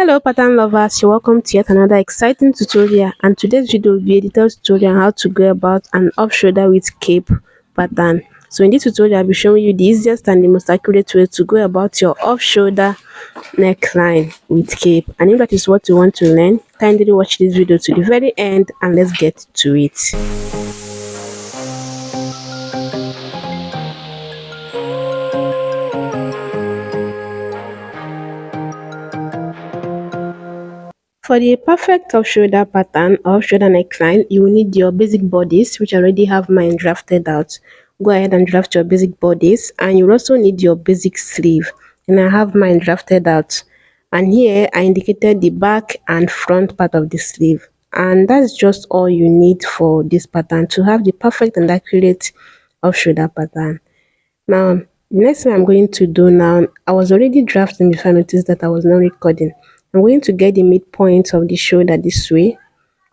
Hello pattern lovers, you're welcome to yet another exciting tutorial, and today's video will be a detailed tutorial on how to go about an off shoulder with cape pattern. So in this tutorial I'll be showing you the easiest and the most accurate way to go about your off shoulder neckline with cape. And if that is what you want to learn, kindly watch this video to the very end and let's get to it. For the perfect off-shoulder pattern or off-shoulder neckline, you will need your basic bodice, which I already have mine drafted out. Go ahead and draft your basic bodice, and you also need your basic sleeve, and I have mine drafted out. And here I indicated the back and front part of the sleeve, and that's just all you need for this pattern to have the perfect and accurate off-shoulder pattern. Now, the next thing I'm going to do now, I was already drafting before I noticed that I was not recording. I'm going to get the midpoint of the shoulder this way.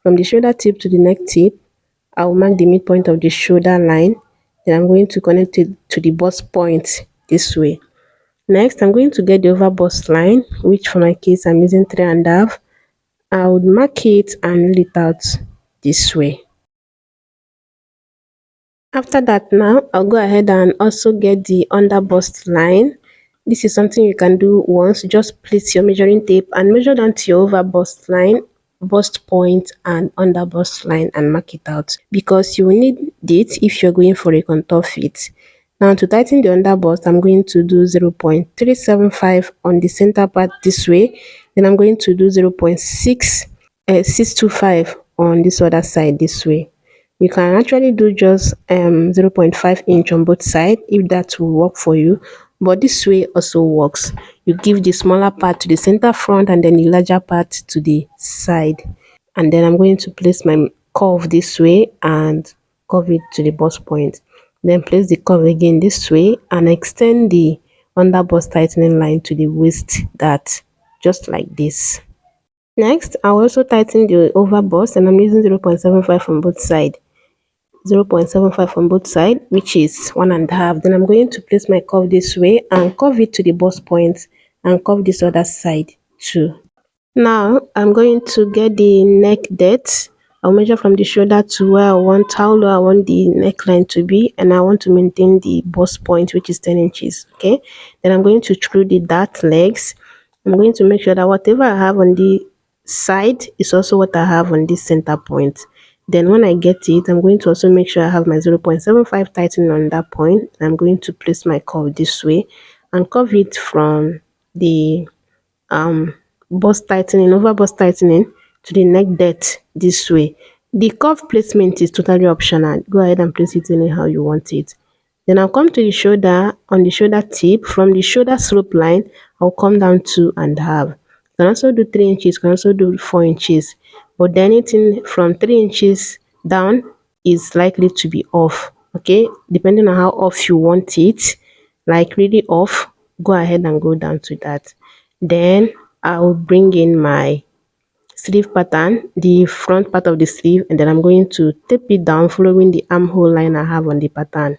From the shoulder tip to the neck tip, I will mark the midpoint of the shoulder line. Then I'm going to connect it to the bust point this way. Next, I'm going to get the over bust line, which for my case I'm using 3.5. I would mark it and roll it out this way. After that, now I'll go ahead and also get the under bust line. This is something you can do once. Just place your measuring tape and measure down to your over bust line, bust point, and under bust line and mark it out, because you will need it if you're going for a contour fit. Now to tighten the under bust, I'm going to do 0.375 on the center part this way. Then I'm going to do 0.625 on this other side this way. You can actually do just 0.5 inch on both sides if that will work for you, but this way also works. You give the smaller part to the center front and then the larger part to the side. And then I'm going to place my curve this way and curve it to the bust point. Then place the curve again this way and extend the under bust tightening line to the waist, that just like this. Next, I'll also tighten the over bust, and I'm using 0.75 on both sides. 0.75 on both sides, which is 1.5. Then I'm going to place my curve this way and curve it to the bust point and curve this other side too. Now I'm going to get the neck depth. I'll measure from the shoulder to where I want, how low I want the neckline to be, and I want to maintain the bust point, which is 10 inches. Okay, then I'm going to screw the dart legs. I'm going to make sure that whatever I have on the side is also what I have on this center point. Then when I get it, I'm going to also make sure I have my 0.75 tightened on that point. I'm going to place my curve this way and curve it from the bust tightening, over bust tightening, to the neck depth this way. The curve placement is totally optional. Go ahead and place it anyhow you want it. Then I'll come to the shoulder. On the shoulder tip, from the shoulder slope line, I'll come down 2.5. You can also do 3 inches, you can also do 4 inches. But anything from 3 inches down is likely to be off. Okay, depending on how off you want it, like really off, go ahead and go down to that. Then I'll bring in my sleeve pattern, the front part of the sleeve, and then I'm going to tape it down following the armhole line I have on the pattern.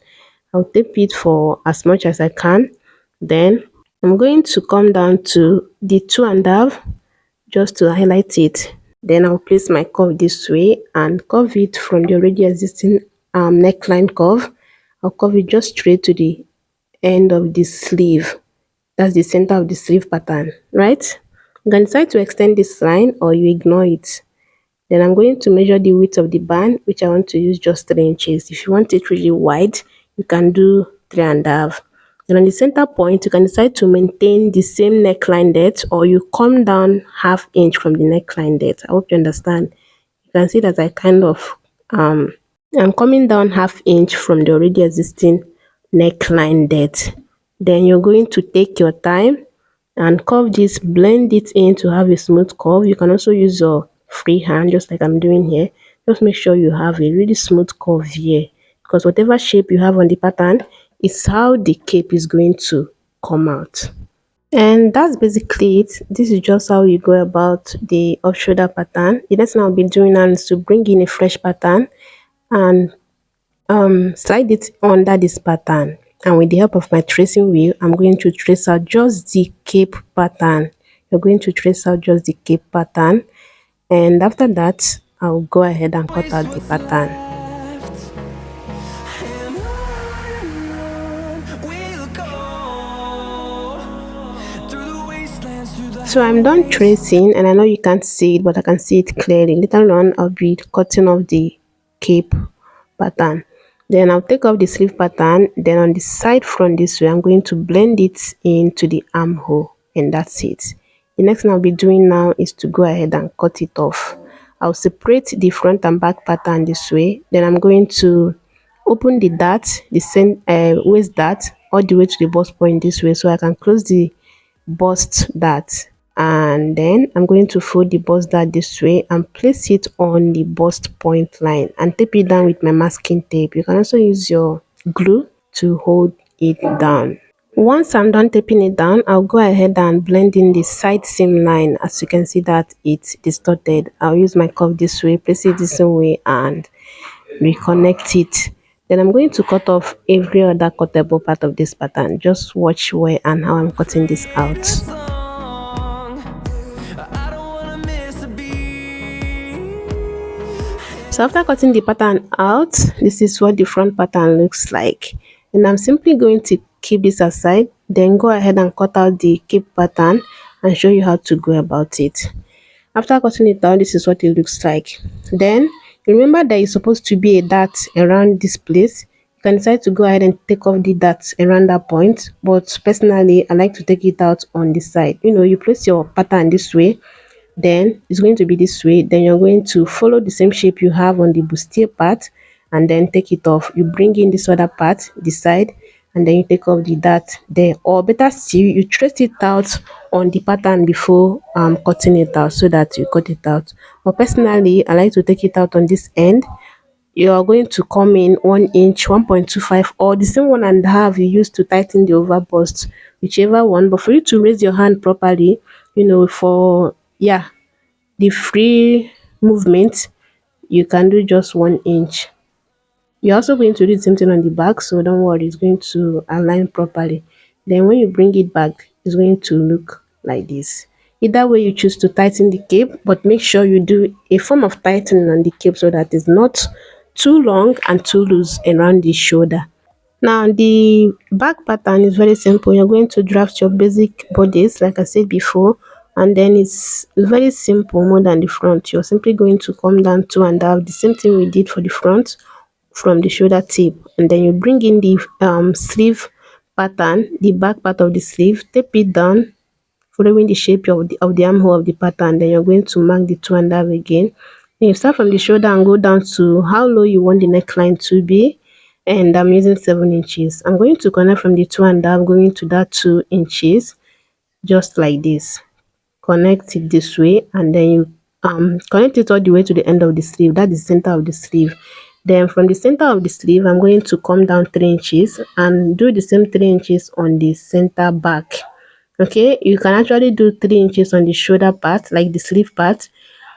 I'll tape it for as much as I can. Then I'm going to come down to the 2.5 just to highlight it. Then I'll place my curve this way and curve it from the already existing neckline curve. I'll curve it just straight to the end of the sleeve. That's the center of the sleeve pattern, right? You can decide to extend this line or you ignore it. Then I'm going to measure the width of the band, which I want to use just 3 inches. If you want it really wide, you can do 3.5. Then on the center point, you can decide to maintain the same neckline depth or you come down 1/2 inch from the neckline depth. I hope you understand. You can see that I kind of I'm coming down 1/2 inch from the already existing neckline depth. Then you're going to take your time and curve this, blend it in to have a smooth curve. You can also use your free hand, just like I'm doing here. Just make sure you have a really smooth curve here, because whatever shape you have on the pattern is how the cape is going to come out. And that's basically it. This is just how you go about the off shoulder pattern. The next thing I'll be doing now is to bring in a fresh pattern and slide it under this pattern, and with the help of my tracing wheel I'm going to trace out just the cape pattern. you're going to trace out just the cape pattern, and after that I'll go ahead and cut out the pattern. So I'm done tracing, and I know you can't see it, but I can see it clearly. Later on I'll be cutting off the cape pattern. Then I'll take off the sleeve pattern. Then on the side front this way, I'm going to blend it into the armhole, and that's it. The next thing I'll be doing now is to go ahead and cut it off. I'll separate the front and back pattern this way. Then I'm going to open the dart, the waist dart, all the way to the bust point this way, so I can close the bust dart. And then I'm going to fold the bust dart this way and place it on the bust point line and tape it down with my masking tape. You can also use your glue to hold it down. Once I'm done taping it down, I'll go ahead and blend in the side seam line. As you can see that it's distorted, I'll use my curve this way, place it this way, and reconnect it. Then I'm going to cut off every other cuttable part of this pattern. Just watch where and how I'm cutting this out. So after cutting the pattern out, this is what the front pattern looks like. And I'm simply going to keep this aside, then go ahead and cut out the cape pattern and show you how to go about it. After cutting it out, this is what it looks like. Then remember that it's supposed to be a dart around this place. You can decide to go ahead and take off the dart around that point, but personally I like to take it out on the side. You place your pattern this way, then it's going to be this way. Then you're going to follow the same shape you have on the bustier part, and then take it off. You bring in this other part, the side, and then you take off the dart there, or better still, you trace it out on the pattern before cutting it out, so that you cut it out. But personally I like to take it out on this end. You are going to come in 1 inch, 1.25, or the same 1.5 you used to tighten the over bust, whichever one. But for you to raise your hand properly, for the free movement, you can do just 1 inch. You're also going to do the same thing on the back, so don't worry, it's going to align properly. Then when you bring it back, it's going to look like this. Either way you choose to tighten the cape, but make sure you do a form of tightening on the cape so that it's not too long and too loose around the shoulder. Now the back pattern is very simple. You're going to draft your basic bodice like I said before, and then it's very simple more than the front. You're simply going to come down 2.5, the same thing we did for the front, from the shoulder tip, and then you bring in the sleeve pattern, the back part of the sleeve, tape it down following the shape of the armhole of the pattern. Then you're going to mark the 2.5 again. Then you start from the shoulder and go down to how low you want the neckline to be, and I'm using 7 inches. I'm going to connect from the 2.5 going to that 2 inches, just like this. Connect it this way, and then you connect it all the way to the end of the sleeve. That's the center of the sleeve. Then from the center of the sleeve, I'm going to come down 3 inches and do the same 3 inches on the center back. Okay, you can actually do 3 inches on the shoulder part, like the sleeve part,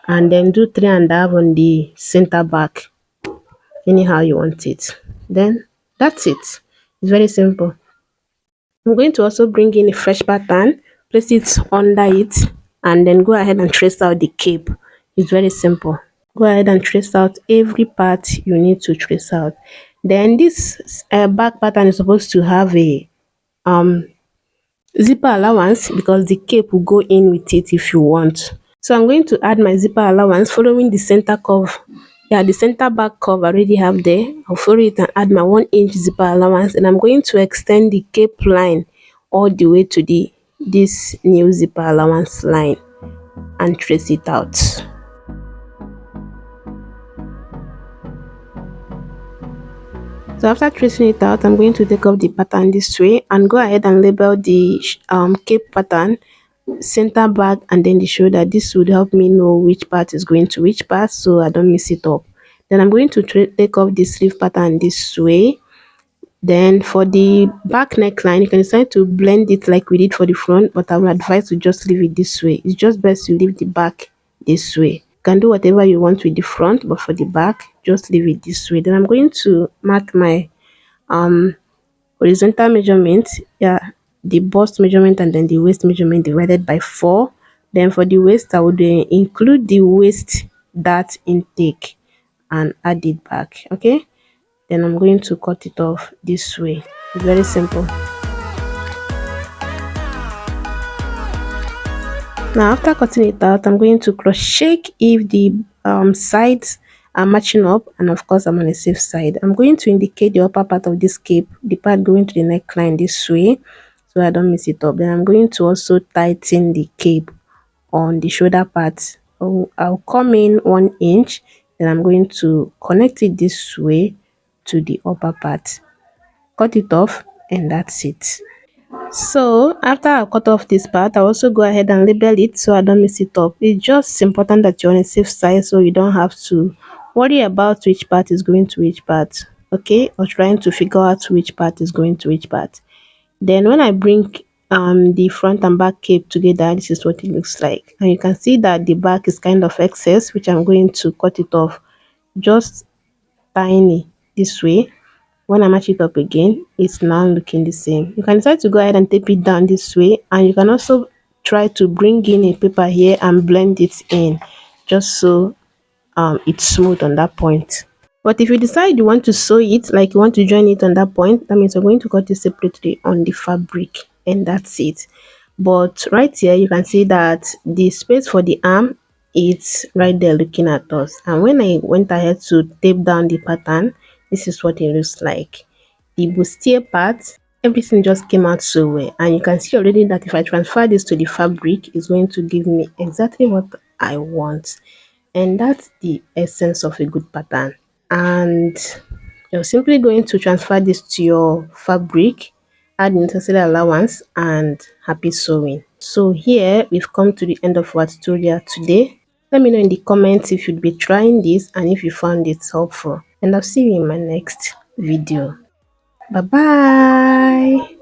and then do 3.5 on the center back, anyhow you want it. Then that's it. It's very simple. I'm going to also bring in a fresh pattern, place it under it, and then go ahead and trace out the cape. It's very simple. Go ahead and trace out every part you need to trace out. Then this back pattern is supposed to have a zipper allowance, because the cape will go in with it if you want. So I'm going to add my zipper allowance following the center curve. The center back curve I already have there. I'll follow it and add my 1 inch zipper allowance, and I'm going to extend the cape line all the way to this new zipper allowance line and trace it out. So after tracing it out, I'm going to take off the pattern this way and go ahead and label the cape pattern, center back, and then the shoulder. This would help me know which part is going to which part, so I don't mess it up. Then I'm going to take off the sleeve pattern this way. Then for the back neckline, you can decide to blend it like we did for the front, but I would advise to just leave it this way. It's just best to leave the back this way. You can do whatever you want with the front, but for the back, just leave it this way. Then I'm going to mark my horizontal measurement, the bust measurement, and then the waist measurement divided by 4. Then for the waist, I would include the waist dart intake and add it back. Okay, then I'm going to cut it off this way. It's very simple. Now after cutting it out, I'm going to cross check if the sides are matching up, and of course I'm on the safe side. I'm going to indicate the upper part of this cape, the part going to the neckline this way, so I don't mess it up. Then I'm going to also tighten the cape on the shoulder part. I'll come in 1 inch, then I'm going to connect it this way to the upper part, cut it off, and that's it. So after I cut off this part, I also go ahead and label it so I don't mess it up. It's just important that you're on a safe side so you don't have to worry about which part is going to which part, okay, or trying to figure out which part is going to which part. Then when I bring the front and back cape together, this is what it looks like, and you can see that the back is kind of excess, which I'm going to cut it off just tiny this way. When I match it up again, it's now looking the same. You can decide to go ahead and tape it down this way, and you can also try to bring in a paper here and blend it in just so it's smooth on that point. But if you decide you want to sew it, like you want to join it on that point, that means you're going to cut it separately on the fabric, and that's it. But right here, you can see that the space for the arm is right there looking at us. And when I went ahead to tape down the pattern, this is what it looks like. The bustier part, everything just came out so well. And you can see already that if I transfer this to the fabric, it's going to give me exactly what I want. And that's the essence of a good pattern. And you're simply going to transfer this to your fabric, add necessary allowance, and happy sewing. So here we've come to the end of our tutorial today. Let me know in the comments if you'd be trying this and if you found it helpful, and I'll see you in my next video. Bye bye.